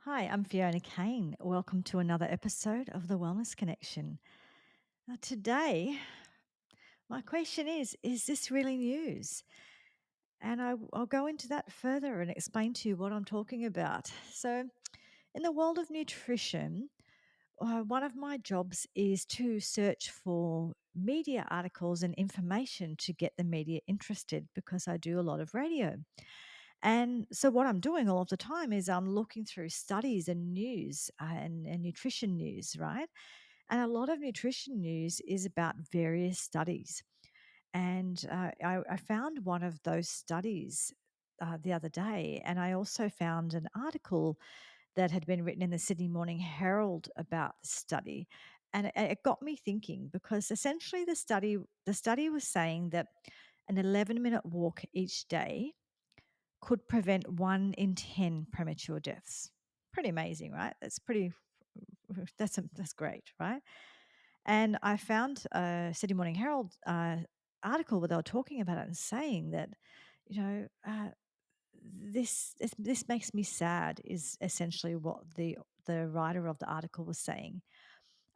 Hi, I'm Fiona Kane. Welcome to another episode of the Wellness Connection. Today, my question is this really news? And I'll go into that further and explain to you what I'm talking about. So, in the world of nutrition, one of my jobs is to search for media articles and information to get the media interested because I do a lot of radio. And so, what I'm doing all of the time is I'm looking through studies and news and nutrition news, right? And a lot of nutrition news is about various studies. And I found one of those studies the other day, and I also found an article that had been written in the Sydney Morning Herald about the study. And it got me thinking because essentially the study was saying that an 11-minute walk each day could prevent 1 in 10 premature deaths. Pretty amazing, right? That's great, right? And I found a Sydney Morning Herald article where they were talking about it and saying that, you know, this makes me sad is essentially what the writer of the article was saying.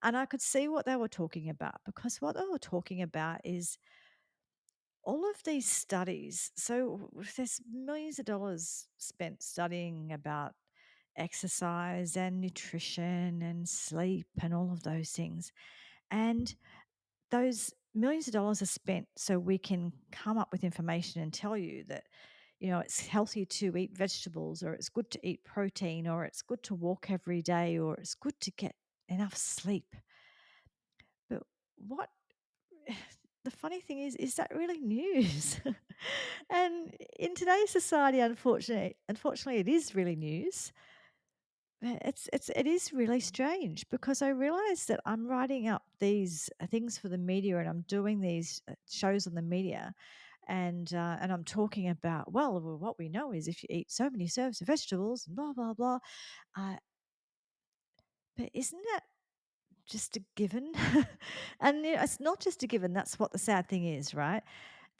And I could see what they were talking about because what they were talking about is all of these studies. So there's millions of dollars spent studying about exercise and nutrition and sleep and all of those things. And those millions of dollars are spent so we can come up with information and tell you that, it's healthy to eat vegetables, or it's good to eat protein, or it's good to walk every day, or it's good to get enough sleep. But what the funny thing is that really news? And in today's society, unfortunately, it is really news. It is really strange because I realize that I'm writing up these things for the media and I'm doing these shows on the media, and I'm talking about, well, what we know is if you eat so many serves of vegetables and blah blah blah. Uh, but isn't that just a given? And it's not just a given. That's what the sad thing is, right?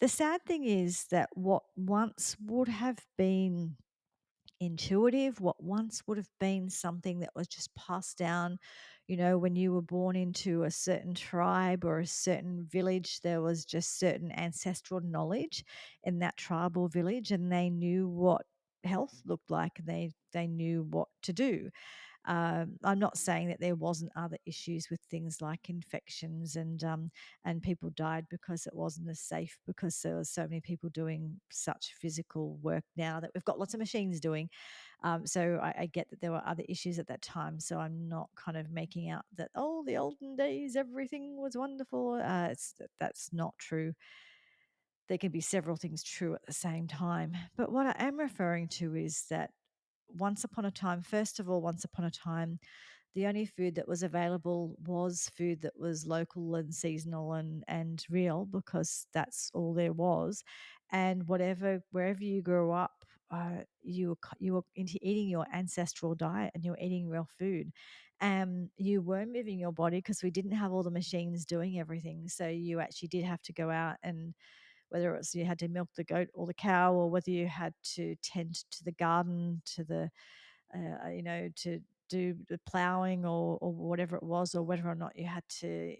The sad thing is that what once would have been intuitive, what once would have been something that was just passed down, when you were born into a certain tribe or a certain village, there was just certain ancestral knowledge in that tribal village, and they knew what health looked like, and they knew what to do. I'm not saying that there wasn't other issues with things like infections, and people died because it wasn't as safe because there was so many people doing such physical work now that we've got lots of machines doing. So I get that there were other issues at that time. So I'm not kind of making out that, oh, the olden days everything was wonderful. That's not true. There can be several things true at the same time. But what I am referring to is that once upon a time, first of all, once upon a time, the only food that was available was food that was local and seasonal and real, because that's all there was. And wherever you grew up, you were into eating your ancestral diet and you were eating real food. You were moving your body because we didn't have all the machines doing everything. So you actually did have to go out, and whether it was you had to milk the goat or the cow, or whether you had to tend to the garden, to the to do the ploughing, or whatever it was, or whether or not you had to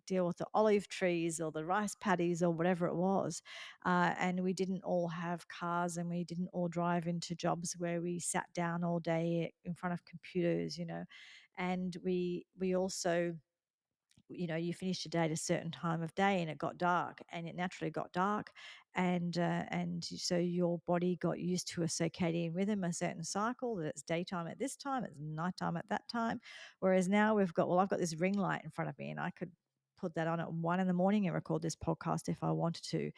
deal with the olive trees or the rice paddies or whatever it was. And we didn't all have cars, and we didn't all drive into jobs where we sat down all day in front of computers, and we also, you finished your day at a certain time of day and it got dark, and it naturally got dark. And so your body got used to a circadian rhythm, a certain cycle, that it's daytime at this time, it's nighttime at that time. Whereas now I've got this ring light in front of me, and I could put that on at 1 in the morning and record this podcast if I wanted to.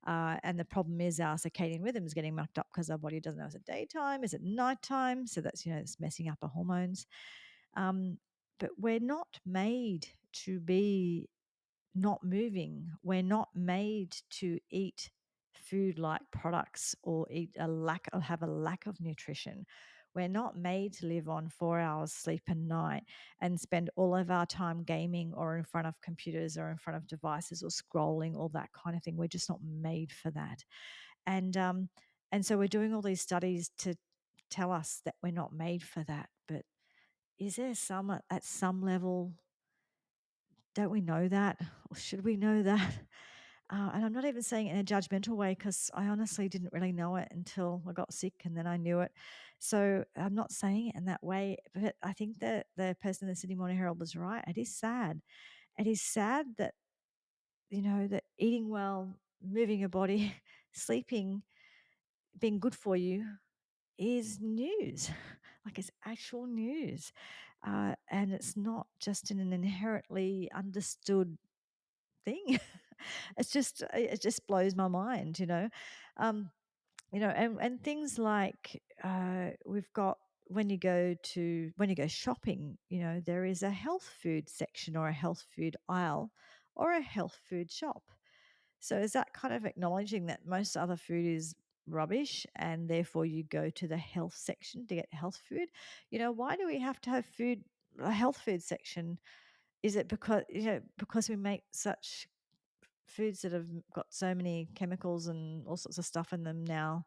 And the problem is our circadian rhythm is getting mucked up because our body doesn't know, is it daytime, is it nighttime? So that's, it's messing up our hormones. Um, but we're not made to be not moving. We're not made to eat food like products, or have a lack of nutrition. We're not made to live on 4 hours sleep a night and spend all of our time gaming or in front of computers or in front of devices or scrolling, all that kind of thing. We're just not made for that. And so we're doing all these studies tell us that we're not made for that. But is there some at some level, don't we know that? Or should we know that? And I'm not even saying it in a judgmental way because I honestly didn't really know it until I got sick and then I knew it. So I'm not saying it in that way. But I think that the person in the Sydney Morning Herald was right. It is sad. It is sad that, that eating well, moving your body, sleeping, being good for you is news. Like it's actual news. And it's not just an inherently understood thing. It just blows my mind, Um, and things like we've got when you go shopping, there is a health food section or a health food aisle or a health food shop. So is that kind of acknowledging that most other food is rubbish and therefore you go to the health section to get health food? Why do we have to have a health food section? Is it because we make such foods that have got so many chemicals and all sorts of stuff in them now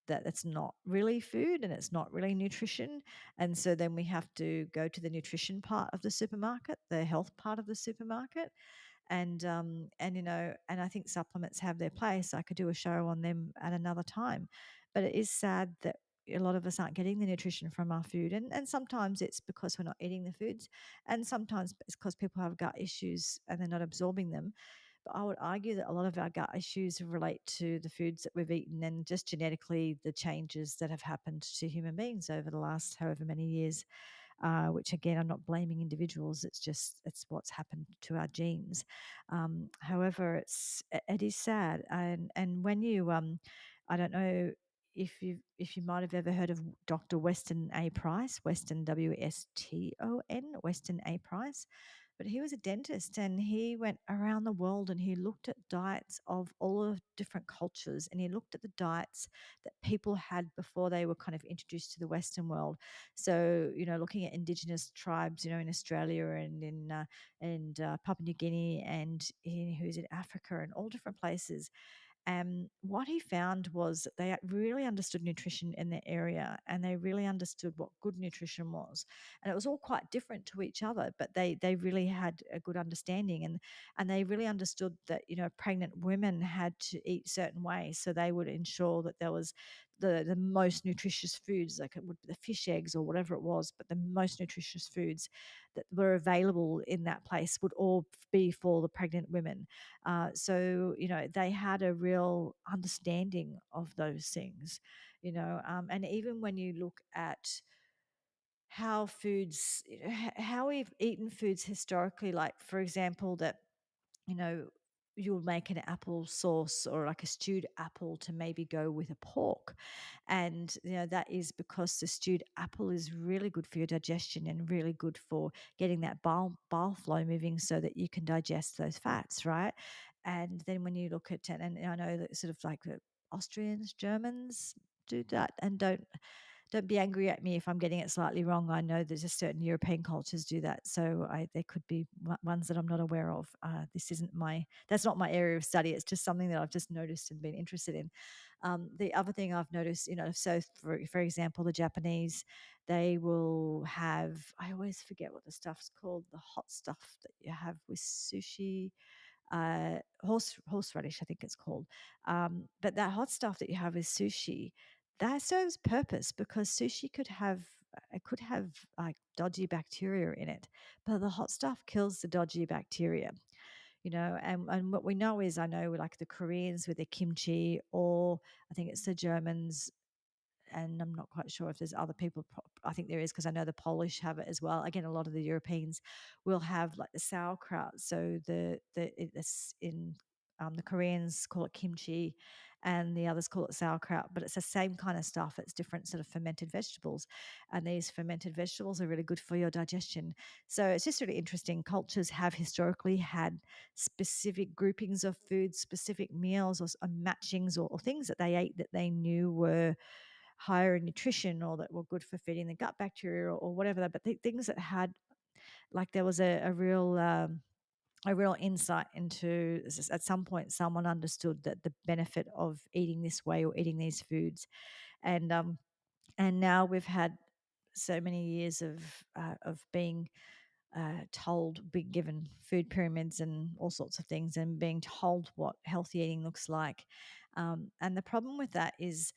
that it's not really food and it's not really nutrition, and so then we have to go to the nutrition part of the supermarket, the health part of the supermarket, and I think supplements have their place. I could do a show on them at another time, but it is sad that a lot of us aren't getting the nutrition from our food, and sometimes it's because we're not eating the foods, and sometimes it's because people have gut issues and they're not absorbing them. But I would argue that a lot of our gut issues relate to the foods that we've eaten and just genetically the changes that have happened to human beings over the last however many years. Which again, I'm not blaming individuals. It's what's happened to our genes. However, it is sad, and when you I don't know if you might have ever heard of Dr. Weston A. Price, Weston Wston, Weston A. Price. But he was a dentist and he went around the world and he looked at diets of all of different cultures and he looked at the diets that people had before they were kind of introduced to the Western world. So, looking at indigenous tribes, in Australia and in Papua New Guinea and who's in Africa and all different places, what he found was that they really understood nutrition in their area and they really understood what good nutrition was. And it was all quite different to each other, but they really had a good understanding, and they really understood that, pregnant women had to eat certain ways. So they would ensure that there was the most nutritious foods, like it would be the fish eggs or whatever it was, but the most nutritious foods that were available in that place would all be for the pregnant women. So, they had a real understanding of those things, and even when you look at how foods, how we've eaten foods historically, like, for example, that you know, you'll make an apple sauce or like a stewed apple to maybe go with a pork. And, that is because the stewed apple is really good for your digestion and really good for getting that bile flow moving so that you can digest those fats, right? And then when you look at it, and I know that sort of like the Austrians, Germans do that and don't be angry at me if I'm getting it slightly wrong. I know there's just certain European cultures do that, so there could be ones that I'm not aware of. That's not my area of study. It's just something that I've just noticed and been interested in. The other thing I've noticed, so for example, the Japanese, they will have. I always forget what the stuff's called. The hot stuff that you have with sushi, horseradish, I think it's called. But that hot stuff that you have with sushi, that serves purpose because sushi could have like dodgy bacteria in it, but the hot stuff kills the dodgy bacteria. And what we know is, I know like the Koreans with their kimchi, or I think it's the Germans, and I'm not quite sure if there's other people. I think there is because I know the Polish have it as well. Again, a lot of the Europeans will have like the sauerkraut. So it's in the Koreans call it kimchi, and the others call it sauerkraut. But it's the same kind of stuff. It's different sort of fermented vegetables, and these fermented vegetables are really good for your digestion. So it's just really interesting. Cultures have historically had specific groupings of foods, specific meals, or matchings, or things that they ate that they knew were higher in nutrition or that were good for feeding the gut bacteria, or whatever that, but things that had, like, there was a real insight into, at some point someone understood that the benefit of eating this way or eating these foods. And And now we've had so many years of being told, being given food pyramids and all sorts of things, and being told what healthy eating looks like. And the problem with that is,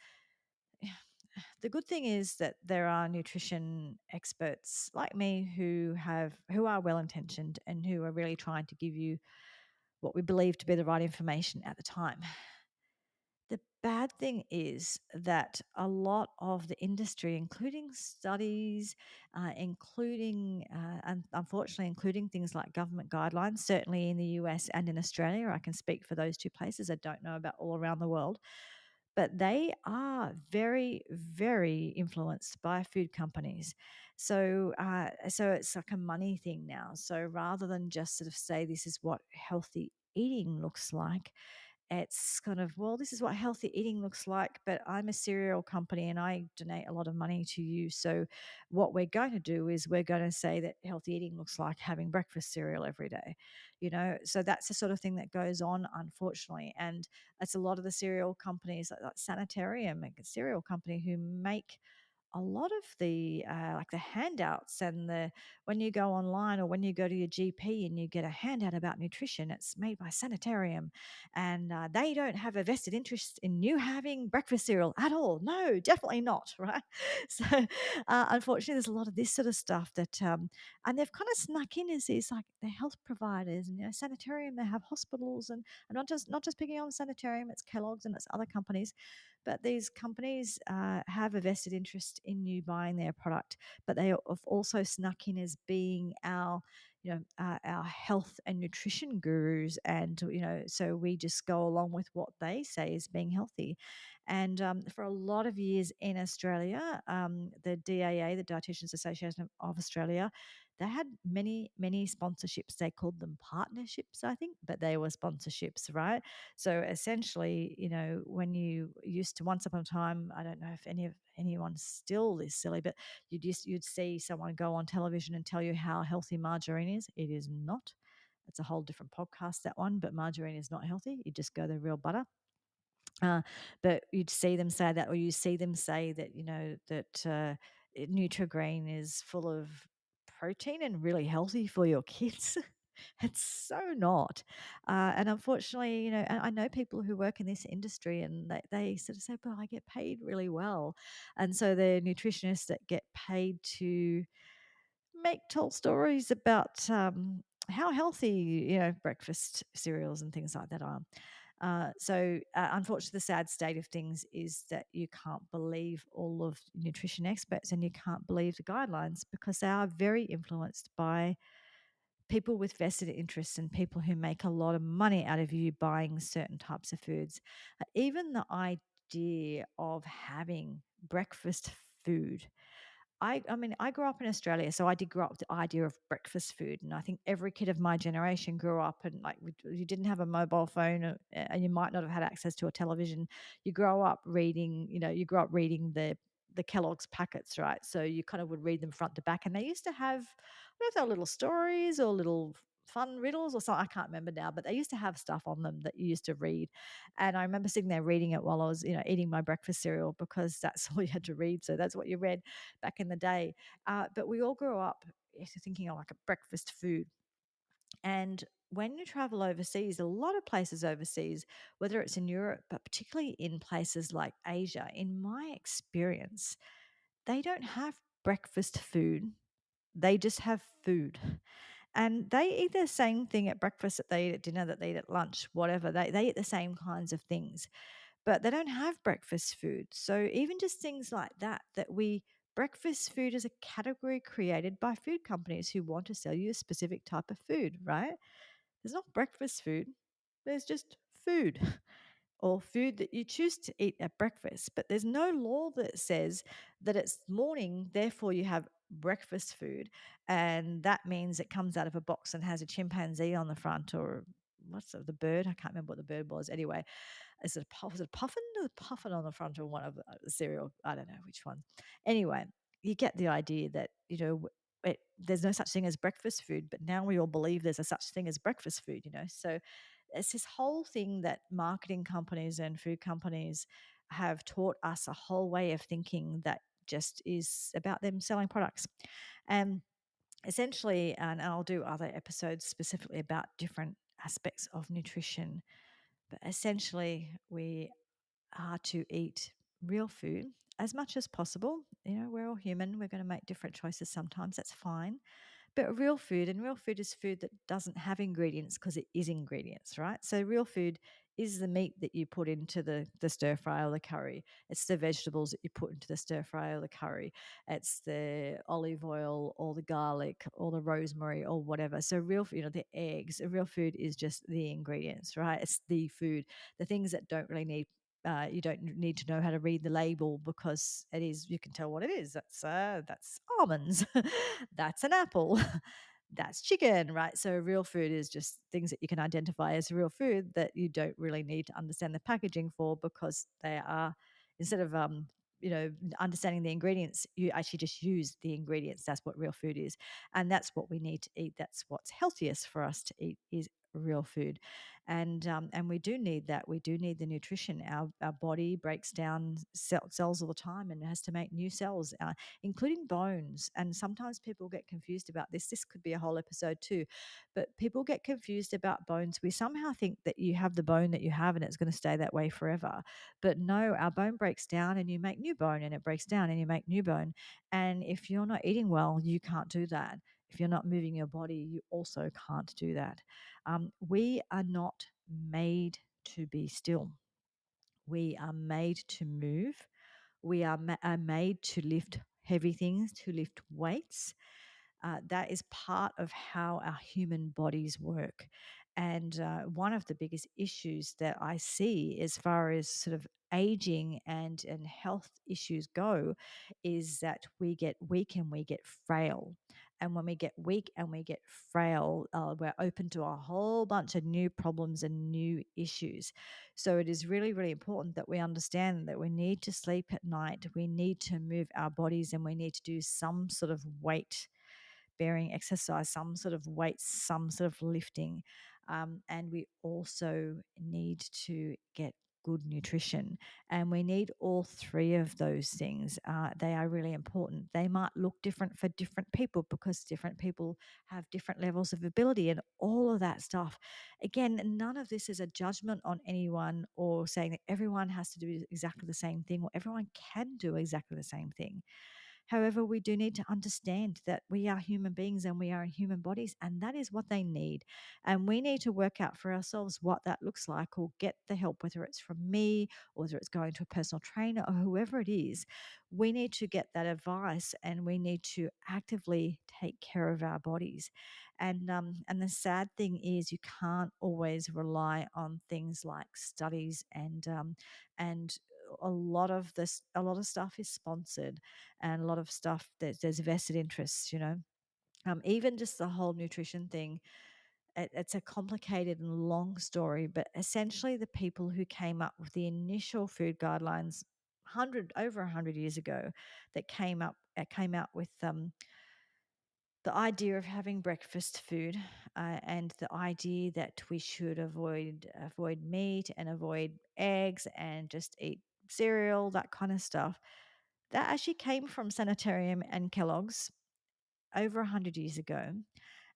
the good thing is that there are nutrition experts like me who are well intentioned and who are really trying to give you what we believe to be the right information at the time. The bad thing is that a lot of the industry, including studies, and unfortunately, including things like government guidelines, certainly in the US and in Australia, I can speak for those two places. I don't know about all around the world, but they are very, very influenced by food companies. So it's like a money thing now. So rather than just sort of say this is what healthy eating looks like, it's kind of, well, this is what healthy eating looks like, but I'm a cereal company and I donate a lot of money to you. So, what we're going to do is we're going to say that healthy eating looks like having breakfast cereal every day, So, that's the sort of thing that goes on, unfortunately. And it's a lot of the cereal companies, like Sanitarium, a cereal company, who make a lot of like the handouts and the when you go online or when you go to your GP and you get a handout about nutrition, it's made by Sanitarium, and they don't have a vested interest in you having breakfast cereal at all. No, definitely not, right? So, unfortunately, there's a lot of this sort of stuff and they've kind of snuck in as these like the health providers and Sanitarium. They have hospitals and not just picking on Sanitarium. It's Kellogg's and it's other companies, but these companies have a vested interest in you buying their product, but they have also snuck in as being our health and nutrition gurus, and so we just go along with what they say is being healthy. And for a lot of years in Australia, the DAA, the Dietitians Association of Australia, they had many, many sponsorships. They called them partnerships, I think, but they were sponsorships, right? So essentially, when you used to once upon a time, I don't know if anyone's still this silly, but you'd see someone go on television and tell you how healthy margarine is. It is not. It's a whole different podcast, that one, but margarine is not healthy. You just go the real butter. Uh, but you'd see them say that, or you see them say that, that Nutri-Grain is full of protein and really healthy for your kids. It's so not. And unfortunately, I know people who work in this industry and they sort of say, well, I get paid really well. And so they're nutritionists that get paid to make told stories about how healthy, breakfast cereals and things like that are. Unfortunately, the sad state of things is that you can't believe all of nutrition experts and you can't believe the guidelines because they are very influenced by people with vested interests and people who make a lot of money out of you buying certain types of foods. Even the idea of having breakfast food, I mean, I grew up in Australia, so I did grow up with the idea of breakfast food, and I think every kid of my generation grew up and like you didn't have a mobile phone, and you might not have had access to a television. You grew up reading the Kellogg's packets, right? So you kind of would read them front to back, and they used to have, I don't know if they were little stories or little fun riddles or something. I can't remember now, but they used to have stuff on them that you used to read. And I remember sitting there reading it while I was, eating my breakfast cereal because that's all you had to read. So that's what you read back in the day. But we all grew up thinking of like a breakfast food. And when you travel overseas, a lot of places overseas, whether it's in Europe, but particularly in places like Asia, in my experience, they don't have breakfast food. They just have food. And they eat the same thing at breakfast that they eat at dinner, that they eat at lunch, whatever. They eat the same kinds of things, but they don't have breakfast food. So even just things like that breakfast food is a category created by food companies who want to sell you a specific type of food, right? There's not breakfast food. There's just food or food that you choose to eat at breakfast. But there's no law that says that it's morning, therefore you have breakfast food. And that means it comes out of a box and has a chimpanzee on the front or the bird? I can't remember what the bird was. Anyway, was it a puffin? There was a puffin on the front of one of the cereal. I don't know which one. Anyway, you get the idea that there's no such thing as breakfast food, but now we all believe there's a such thing as breakfast food. So it's this whole thing that marketing companies and food companies have taught us a whole way of thinking that just is about them selling products. And essentially, and I'll do other episodes specifically about different aspects of nutrition, but essentially, we are to eat real food as much as possible. You know, we're all human. We're going to make different choices sometimes. That's fine. But real food, and real food is food that doesn't have ingredients because it is ingredients, right? So real food is the meat that you put into the stir fry or the curry. It's the vegetables that you put into the stir fry or the curry. It's the olive oil or the garlic or the rosemary or whatever. So real, the eggs. Real food is just the ingredients, right? It's the food, the things that don't really need. You don't need to know how to read the label because it is. You can tell what it is. That's almonds. That's an apple. That's chicken, right? So real food is just things that you can identify as real food that you don't really need to understand the packaging for because they are instead of understanding the ingredients, you actually just use the ingredients. That's what real food is, and that's what we need to eat. That's what's healthiest for us to eat is real food, and we do need that. We do need the nutrition. Our body breaks down cells all the time and has to make new cells, including bones. And sometimes people get confused about this. This could be a whole episode too, but people get confused about bones. We somehow think that you have the bone that you have and it's going to stay that way forever. But no, our bone breaks down and you make new bone, and it breaks down and you make new bone. And if you're not eating well, you can't do that. If you're not moving your body, you also can't do that. We are not made to be still. We are made to move. We are made to lift heavy things, to lift weights. That is part of how our human bodies work. And one of the biggest issues that I see as far as sort of aging and health issues go is that we get weak and we get frail. And when we get weak and we get frail, we're open to a whole bunch of new problems and new issues. So it is really, really important that we understand that we need to sleep at night, we need to move our bodies, and we need to do some sort of weight bearing exercise, some sort of weights, some sort of lifting. And we also need to get good nutrition. And we need all three of those things. They are really important. They might look different for different people because different people have different levels of ability and all of that stuff. Again, none of this is a judgment on anyone or saying that everyone has to do exactly the same thing or everyone can do exactly the same thing. However, we do need to understand that we are human beings and we are in human bodies, and that is what they need. And we need to work out for ourselves what that looks like or get the help, whether it's from me or whether it's going to a personal trainer or whoever it is. We need to get that advice and we need to actively take care of our bodies. And the sad thing is, you can't always rely on things like studies and a lot of stuff is sponsored and a lot of stuff there's vested interests, even just the whole nutrition thing. It's a complicated and long story, but essentially the people who came up with the initial food guidelines 100 years ago that came out with the idea of having breakfast food, and the idea that we should avoid meat and avoid eggs and just eat cereal, that kind of stuff. That actually came from Sanitarium and Kellogg's over 100 years ago.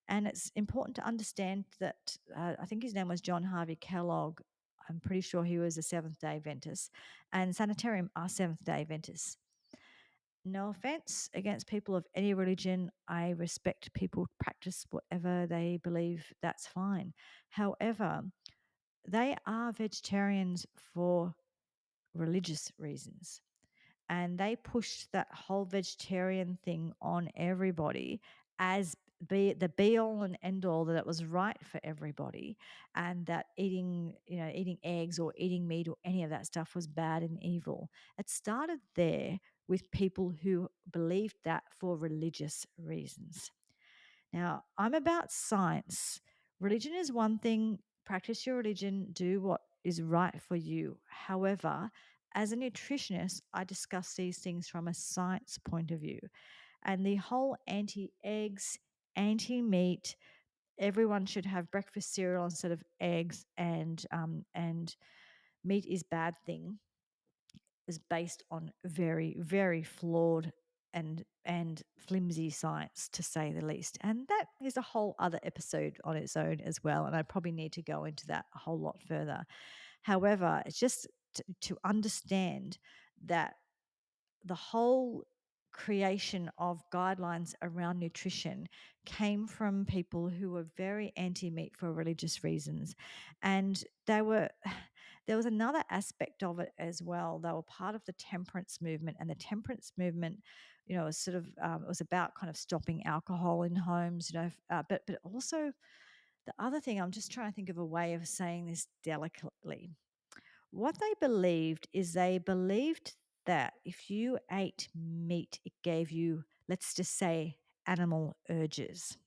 And it's important to understand that I think his name was John Harvey Kellogg. I'm pretty sure he was a Seventh day Adventist, and Sanitarium are Seventh day Adventists. No offense against people of any religion. I respect people practice whatever they believe, that's fine. However, they are vegetarians for religious reasons. And they pushed that whole vegetarian thing on everybody as the be all and end all, that it was right for everybody, and that eating eggs or eating meat or any of that stuff was bad and evil. It started there with people who believed that for religious reasons. Now, I'm about science. Religion is one thing, practice your religion, do what is right for you. However, as a nutritionist, I discuss these things from a science point of view. And the whole anti eggs, anti meat, everyone should have breakfast cereal instead of eggs, and meat is bad thing. is based on very, very flawed and flimsy science, to say the least. And that is a whole other episode on its own as well. And I probably need to go into that a whole lot further. However, it's just to understand that the whole creation of guidelines around nutrition came from people who were very anti meat for religious reasons. And they were, there was another aspect of it as well. They were part of the temperance movement, and the temperance movement, was sort of, it was about kind of stopping alcohol in homes, but also the other thing, I'm just trying to think of a way of saying this delicately. What they believed is they believed that if you ate meat, it gave you, let's just say, animal urges.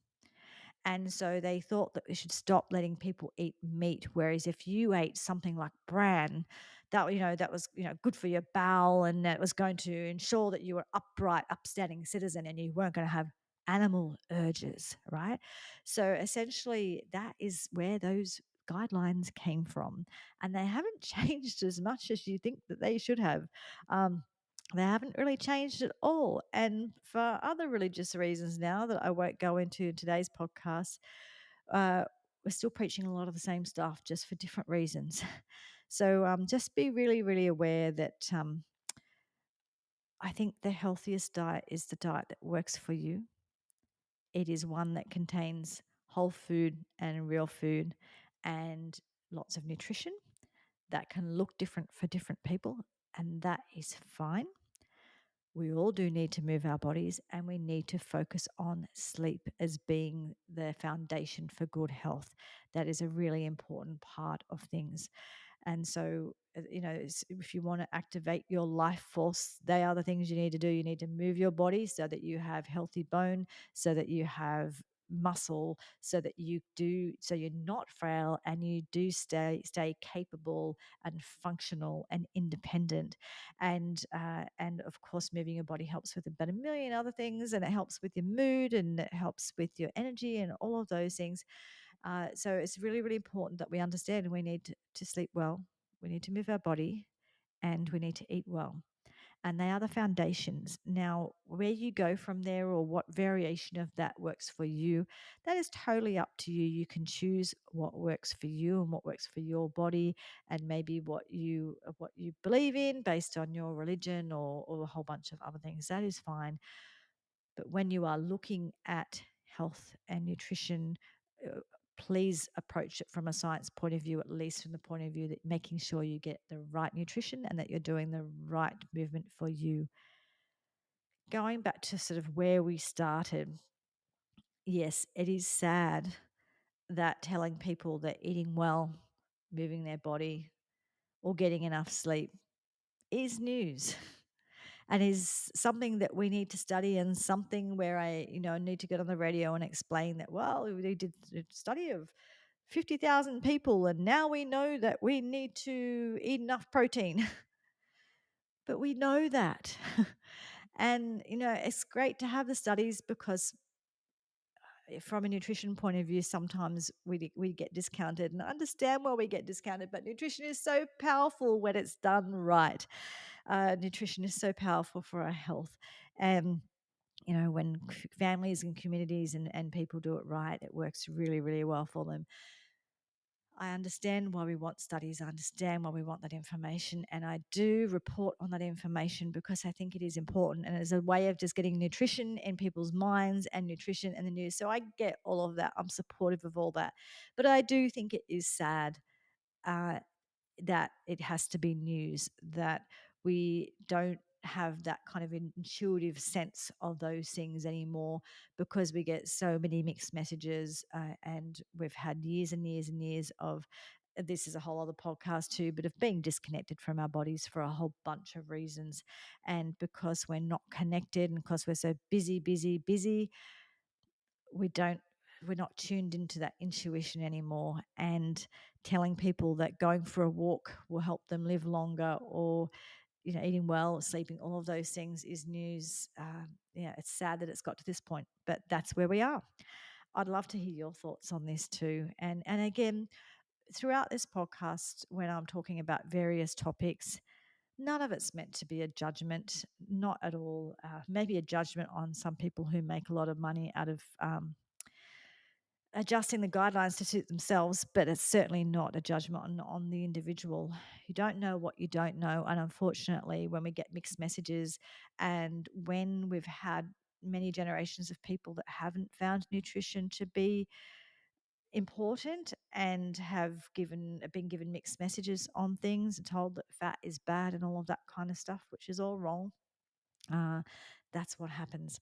And so they thought that we should stop letting people eat meat. Whereas if you ate something like bran, that was good for your bowel, and that was going to ensure that you were upright, upstanding citizen, and you weren't going to have animal urges, right? So essentially, that is where those guidelines came from, and they haven't changed as much as you think that they should have. Um, they haven't really changed at all. And for other religious reasons now that I won't go into in today's podcast, uh, we're still preaching a lot of the same stuff, just for different reasons. So just be really, really aware that I think the healthiest diet is the diet that works for you. It is one that contains whole food and real food and lots of nutrition that can look different for different people, and that is fine. We all do need to move our bodies, and we need to focus on sleep as being the foundation for good health. That is a really important part of things. And so, if you want to activate your life force, they are the things you need to do. You need to move your body so that you have healthy bone, so that you have muscle, so you're not frail, and you do stay capable and functional and independent. And of course, moving your body helps with about a million other things, and it helps with your mood, and it helps with your energy, and all of those things. So it's really, really important that we understand we need to sleep well, we need to move our body, and we need to eat well. And they are the foundations. Now, where you go from there, or what variation of that works for you, that is totally up to you. You can choose what works for you and what works for your body, and maybe what you believe in based on your religion, or a whole bunch of other things. That is fine. But when you are looking at health and nutrition, uh, please approach it from a science point of view, at least from the point of view that making sure you get the right nutrition and that you're doing the right movement for you. Going back to sort of where we started, yes, it is sad that telling people that eating well, moving their body, or getting enough sleep is news. And is something that we need to study, and something where I, need to get on the radio and explain that, well, we did a study of 50,000 people, and now we know that we need to eat enough protein. But we know that. And, it's great to have the studies, because from a nutrition point of view, sometimes we get discounted, and I understand why we get discounted, but nutrition is so powerful when it's done right. Nutrition is so powerful for our health. And when families and communities and people do it right, it works really, really well for them. I understand why we want studies. I understand why we want that information. And I do report on that information because I think it is important. And it's a way of just getting nutrition in people's minds, and nutrition in the news. So I get all of that. I'm supportive of all that. But I do think it is sad uh, that it has to be news, that we don't have that kind of intuitive sense of those things anymore, because we get so many mixed messages, and we've had years and years and years of, this is a whole other podcast too, but of being disconnected from our bodies for a whole bunch of reasons. And because we're not connected, and because we're so busy, busy, busy, we don't we're not tuned into that intuition anymore. And telling people that going for a walk will help them live longer, or eating well, sleeping, all of those things is news. Yeah, it's sad that it's got to this point, but that's where we are. I'd love to hear your thoughts on this too. And again, throughout this podcast, when I'm talking about various topics, None of it's meant to be a judgment, not at all. Maybe a judgment on some people who make a lot of money out of adjusting the guidelines to suit themselves, but it's certainly not a judgment on the individual. You don't know what you don't know. And unfortunately, when we get mixed messages and when we've had many generations of people that haven't found nutrition to be important and have been given mixed messages on things and told that fat is bad and all of that kind of stuff, which is all wrong. Uh, that's what happens.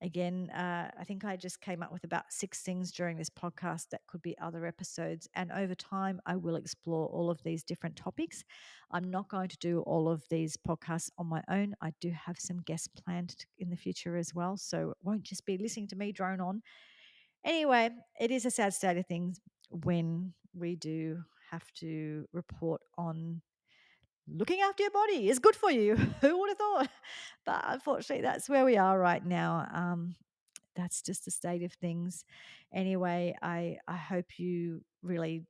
Again, I think I just came up with about 6 things during this podcast that could be other episodes. And over time, I will explore all of these different topics. I'm not going to do all of these podcasts on my own. I do have some guests planned in the future as well. So it won't just be listening to me drone on. Anyway, it is a sad state of things when we do have to report on looking after your body is good for you. Who would have thought? But unfortunately, that's where we are right now. That's just the state of things. Anyway, I hope you really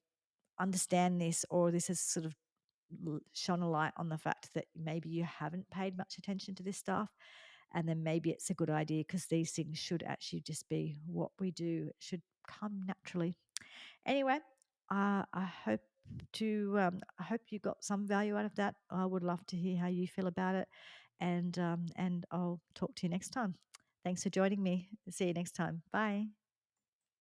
understand this, or this has sort of shone a light on the fact that maybe you haven't paid much attention to this stuff, and then maybe it's a good idea because these things should actually just be what we do. It should come naturally. Anyway, I hope I hope you got some value out of that. I would love to hear how you feel about it, and I'll talk to you next time. Thanks for joining me. See you next time. Bye.